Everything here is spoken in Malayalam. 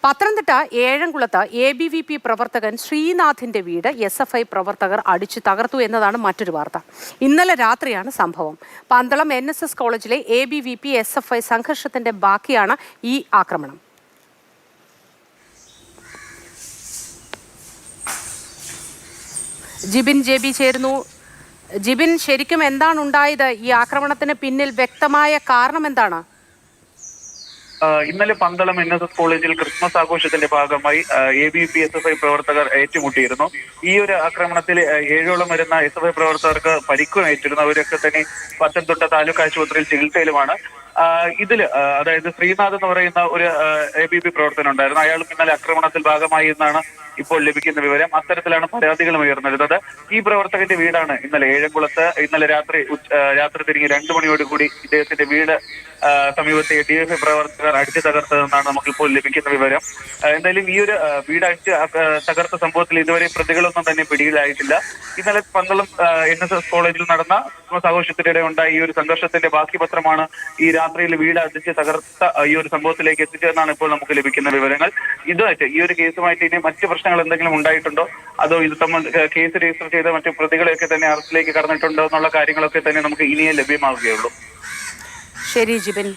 പത്തനംതിട്ട ഏഴംകുളത്ത് ABVP പ്രവർത്തകൻ ശ്രീനാഥിന്റെ വീട് SFI പ്രവർത്തകർ അടിച്ചു തകർത്തു എന്നതാണ് മറ്റൊരു വാർത്ത. ഇന്നലെ രാത്രിയാണ് സംഭവം. പന്തളം NSS കോളേജിലെ ABVP SFI സംഘർഷത്തിന്റെ ബാക്കിയാണ് ഈ ആക്രമണം. ജിബിൻ JB ചേരുന്നു. ജിബിൻ, ശരിക്കും എന്താണ് ഉണ്ടായത്? ഈ ആക്രമണത്തിന് പിന്നിൽ വ്യക്തമായ കാരണം എന്താണ്? ഇന്നലെ പന്തളം NSS കോളേജിൽ ക്രിസ്മസ് ആഘോഷത്തിന്റെ ഭാഗമായി ABVP SFI പ്രവർത്തകർ ഏറ്റുമുട്ടിയിരുന്നു. ഈ ഒരു ആക്രമണത്തിൽ 7ഓളം വരുന്ന SFI പ്രവർത്തകർക്ക് പരിക്കുമേറ്റിരുന്നു. അവരൊക്കെ തന്നെ പത്തനംതിട്ട താലൂക്ക് ആശുപത്രിയിൽ ചികിത്സയിലുമാണ്. ഇതില് അതായത് ശ്രീനാഥ് എന്ന് പറയുന്ന ഒരു ABVP പ്രവർത്തനം ഉണ്ടായിരുന്നു. അയാളും ഇന്നലെ ആക്രമണത്തിൽ ഭാഗമായി എന്നാണ് ഇപ്പോൾ ലഭിക്കുന്ന വിവരം. അത്തരത്തിലാണ് പരാതികളും ഉയർന്നിരുന്നത്. ഈ പ്രവർത്തകന്റെ വീടാണ് ഇന്നലെ ഏഴംകുളത്ത് ഇന്നലെ രാത്രി തിരിഞ്ഞ് 2 മണിയോടുകൂടി ഇദ്ദേഹത്തിന്റെ വീട് സമീപത്തെ DFI പ്രവർത്തകർ അടിച്ചു തകർത്തതെന്നാണ് നമുക്കിപ്പോൾ ലഭിക്കുന്ന വിവരം. എന്തായാലും ഈ ഒരു വീട് അടിച്ച് തകർത്ത സംഭവത്തിൽ ഇതുവരെ പ്രതികളൊന്നും തന്നെ പിടിയിലായിട്ടില്ല. ഇന്നലെ പന്തളം NSS കോളേജിൽ നടന്ന ക്രിസ്മസ് ആഘോഷത്തിനിടെ ഉണ്ടായ ഈ ഒരു സംഘർഷത്തിന്റെ ബാക്കി പത്രമാണ് ഈ രാത്രിയിൽ വീട് അടിച്ച് തകർത്ത ഈ ഒരു സംഭവത്തിലേക്ക് എത്തിച്ചതെന്നാണ് ഇപ്പോൾ നമുക്ക് ലഭിക്കുന്ന വിവരങ്ങൾ. ഇതുമായിട്ട് ഈ ഒരു കേസുമായിട്ട് ഇനി മറ്റു പ്രശ്നങ്ങൾ എന്തെങ്കിലും ഉണ്ടായിട്ടുണ്ടോ, അതോ ഇത് കേസ് രജിസ്റ്റർ ചെയ്ത മറ്റു പ്രതികളെയൊക്കെ തന്നെ അറസ്റ്റിലേക്ക് കടന്നിട്ടുണ്ടോ എന്നുള്ള കാര്യങ്ങളൊക്കെ തന്നെ നമുക്ക് ഇനിയേ ലഭ്യമാവുകയുള്ളൂ. ശരി ജിബിൻ.